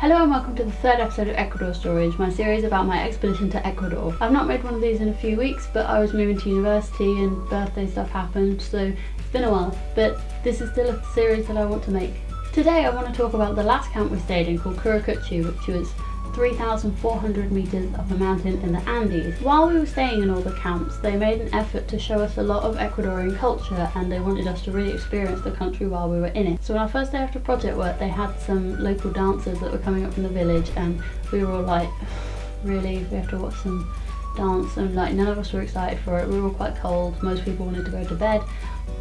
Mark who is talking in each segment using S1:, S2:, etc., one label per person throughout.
S1: Hello and welcome to the third episode of Ecuador Stories, my series about my expedition to Ecuador. I've not made one of these in a few weeks, but I was moving to university and birthday stuff happened, so it's been a while, but this is still a series that I want to make. Today I want to talk about the last camp we stayed in called Kuri, which was 3,400 meters up a mountain in the Andes. While we were staying in all the camps, they made an effort to show us a lot of Ecuadorian culture and they wanted us to really experience the country while we were in it. So on our first day after project work, they had some local dancers that were coming up from the village and we were all like, really? We have to watch some dance? And like none of us were excited for it. We were all quite cold, most people wanted to go to bed,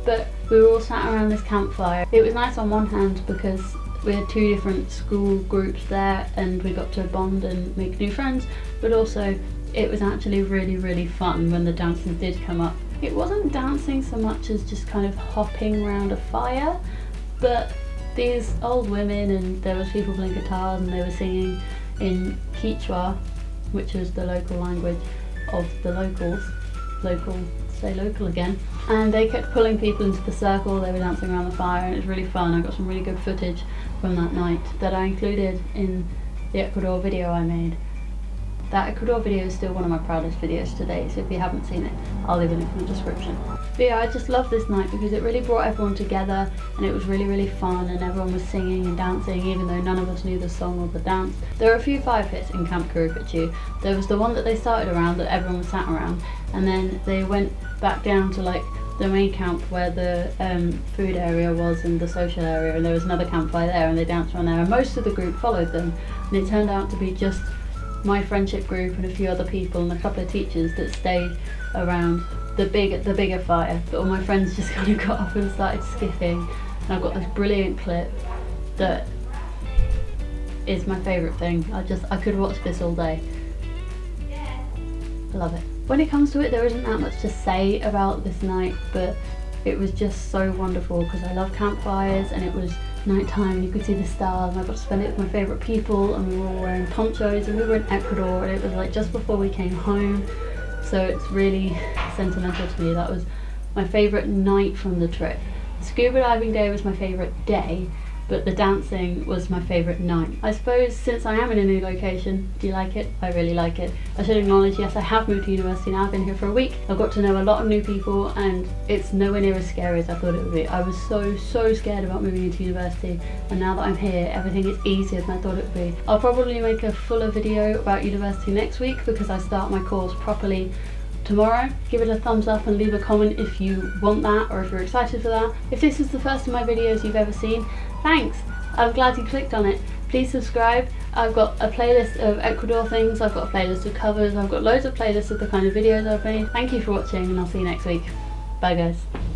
S1: but we were all sat around this campfire. It was nice on one hand because we had two different school groups there and we got to bond and make new friends, but also it was actually really fun when the dancers did come up. It wasn't dancing so much as just kind of hopping around a fire, but these old women and there was people playing guitars and they were singing in Quechua, which is the local language of the locals. Say local again. And they kept pulling people into the circle, they were dancing around the fire and it was really fun. I got some really good footage from that night that I included in the Ecuador video I made. That Ecuador video is still one of my proudest videos to date, so if you haven't seen it, I'll leave a link in the description. But yeah, I just love this night because it really brought everyone together and it was really fun and everyone was singing and dancing even though none of us knew the song or the dance. There were a few fire pits in Camp Kuri. There was the one that they started around that everyone was sat around, and then they went back down to like the main camp where the food area was and the social area, and there was another campfire there and they danced around there and most of the group followed them, and it turned out to be just my friendship group and a few other people and a couple of teachers that stayed around the bigger fire. But all my friends just kind of got up and started skipping, and I've got this brilliant clip that is my favourite thing. I could watch this all day. I love it. When it comes to it, there isn't that much to say about this night, but it was just so wonderful because I love campfires and it was nighttime and you could see the stars and I got to spend it with my favourite people and we were all wearing ponchos and we were in Ecuador and it was like just before we came home, so it's really sentimental to me. That was my favourite night from the trip. The scuba diving day was my favourite day, but the dancing was my favourite night. I suppose since I am in a new location, do you like it? I really like it. I should acknowledge, yes, I have moved to university now. I've been here for a week. I've got to know a lot of new people and it's nowhere near as scary as I thought it would be. I was so scared about moving into university, and now that I'm here, everything is easier than I thought it would be. I'll probably make a fuller video about university next week because I start my course properly tomorrow. Give it a thumbs up and leave a comment if you want that or if you're excited for that. If this is the first of my videos you've ever seen, thanks! I'm glad you clicked on it. Please subscribe. I've got a playlist of Ecuador things, I've got a playlist of covers, I've got loads of playlists of the kind of videos I've made. Thank you for watching and I'll see you next week. Bye guys.